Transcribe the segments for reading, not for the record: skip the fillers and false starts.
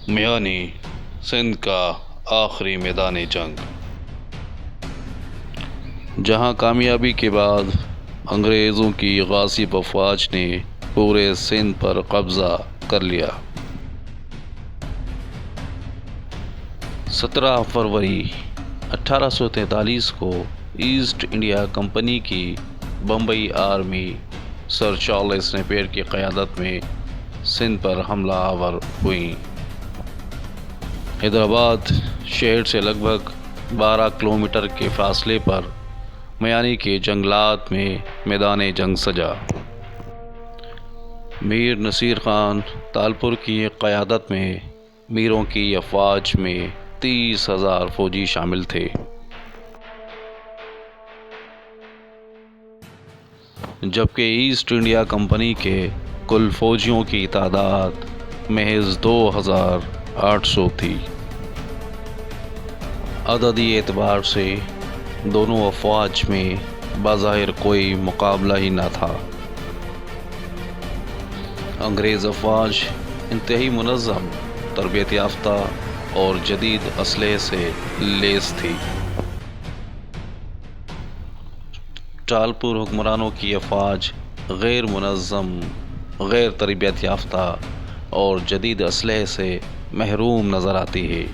میانی سندھ کا آخری میدان جنگ، جہاں کامیابی کے بعد انگریزوں کی غاصب افواج نے پورے سندھ پر قبضہ کر لیا۔ 17 فروری 1843 کو ایسٹ انڈیا کمپنی کی بمبئی آرمی سر چارلس نیپیر کی قیادت میں سندھ پر حملہ آور ہوئی۔ حیدرآباد شہر سے لگ بھگ 12 کلومیٹر کے فاصلے پر میانی کے جنگلات میں میدان جنگ سجا۔ میر نصیر خان تالپور کی قیادت میں میروں کی افواج میں 30,000 فوجی شامل تھے، جبکہ ایسٹ انڈیا کمپنی کے کل فوجیوں کی تعداد محض 2,800 تھی۔ عددی اعتبار سے دونوں افواج میں بظاہر کوئی مقابلہ ہی نہ تھا۔ انگریز افواج انتہائی منظم، تربیت یافتہ اور جدید اسلحے سے لیس تھی۔ تالپور حکمرانوں کی افواج غیر منظم، غیر تربیت یافتہ اور جدید اسلحے سے محروم نظر آتی ہے۔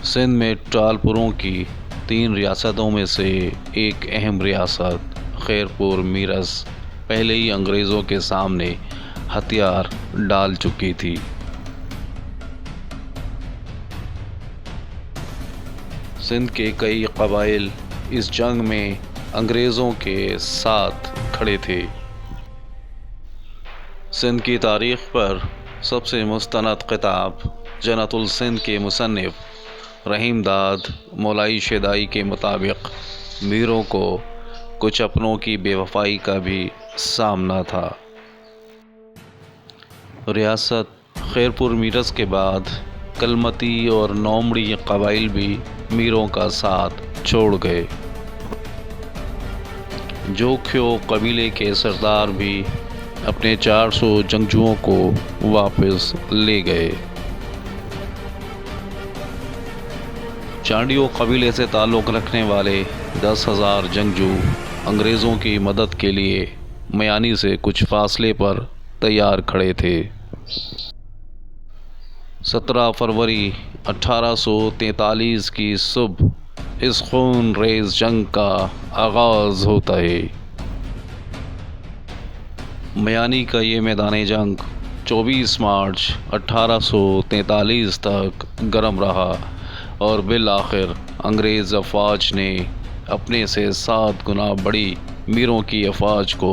سندھ میں تالپوروں کی 3 ریاستوں میں سے ایک اہم ریاست خیرپور میرس پہلے ہی انگریزوں کے سامنے ہتھیار ڈال چکی تھی۔ سندھ کے کئی قبائل اس جنگ میں انگریزوں کے ساتھ کھڑے تھے۔ سندھ کی تاریخ پر سب سے مستند کتاب جنت السندھ کے مصنف رحیم داد مولائی شیدائی کے مطابق میروں کو کچھ اپنوں کی بے وفائی کا بھی سامنا تھا۔ ریاست خیرپور میرس کے بعد کلمتی اور نومڑی قبائل بھی میروں کا ساتھ چھوڑ گئے۔ جوکھیو قبیلے کے سردار بھی اپنے 400 جنگجوؤں کو واپس لے گئے۔ چانڈیو قبیلے سے تعلق رکھنے والے 10,000 جنگجو انگریزوں کی مدد کے لیے میانی سے کچھ فاصلے پر تیار کھڑے تھے۔ 17 فروری 1843 کی صبح اس خون ریز جنگ کا آغاز ہوتا ہے۔ میانی کا یہ میدان جنگ 24 مارچ 1843 تک گرم رہا اور بالآخر انگریز افواج نے اپنے سے 7 گنا بڑی میروں کی افواج کو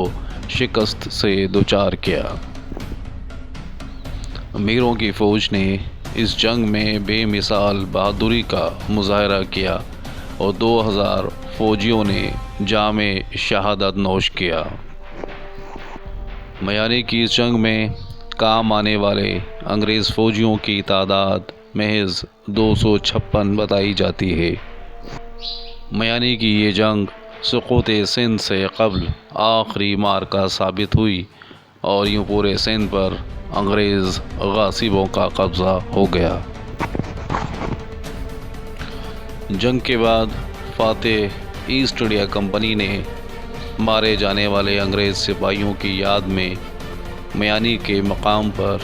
شکست سے دوچار کیا۔ میروں کی فوج نے اس جنگ میں بے مثال بہادری کا مظاہرہ کیا اور 2,000 فوجیوں نے جام شہادت نوش کیا۔ میانی کی اس جنگ میں کام آنے والے انگریز فوجیوں کی تعداد محض 256 بتائی جاتی ہے۔ میانی کی یہ جنگ سقوط سندھ سے قبل آخری معرکہ ثابت ہوئی اور یوں پورے سندھ پر انگریز غاصبوں کا قبضہ ہو گیا۔ جنگ کے بعد فاتح ایسٹ انڈیا کمپنی نے مارے جانے والے انگریز سپاہیوں کی یاد میں میانی کے مقام پر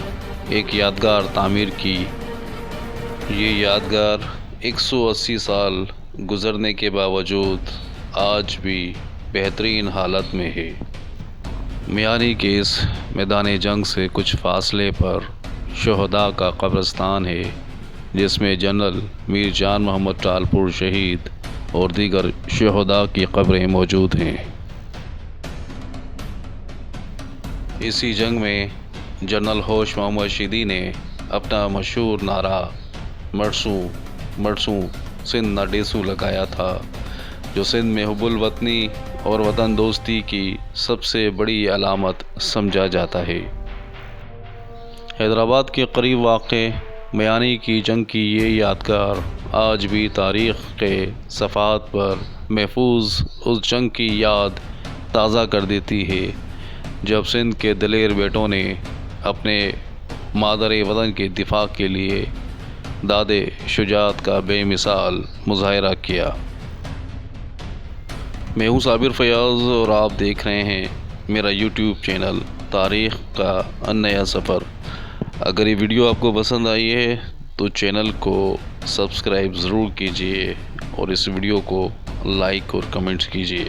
ایک یادگار تعمیر کی۔ یہ یادگار 180 سال گزرنے کے باوجود آج بھی بہترین حالت میں ہے۔ میانی کے اس میدان جنگ سے کچھ فاصلے پر شہداء کا قبرستان ہے، جس میں جنرل میر جان محمد تالپور شہید اور دیگر شہداء کی قبریں موجود ہیں۔ اسی جنگ میں جنرل ہوش محمد شیدی نے اپنا مشہور نعرہ مرسوں مرسوں سندھ نہ ڈیسوں لگایا تھا، جو سندھ میں حب الوطنی اور وطن دوستی کی سب سے بڑی علامت سمجھا جاتا ہے۔ حیدرآباد کے قریب واقع میانی کی جنگ کی یہ یادگار آج بھی تاریخ کے صفحات پر محفوظ اس جنگ کی یاد تازہ کر دیتی ہے، جب سندھ کے دلیر بیٹوں نے اپنے مادر وطن کے دفاع کے لیے داد شجاعت کا بے مثال مظاہرہ کیا۔ میں ہوں صابر فیاض اور آپ دیکھ رہے ہیں میرا یوٹیوب چینل تاریخ کا نیا سفر۔ اگر یہ ویڈیو آپ کو پسند آئی ہے تو چینل کو سبسکرائب ضرور کیجیے اور اس ویڈیو کو لائک اور کمنٹس کیجیے۔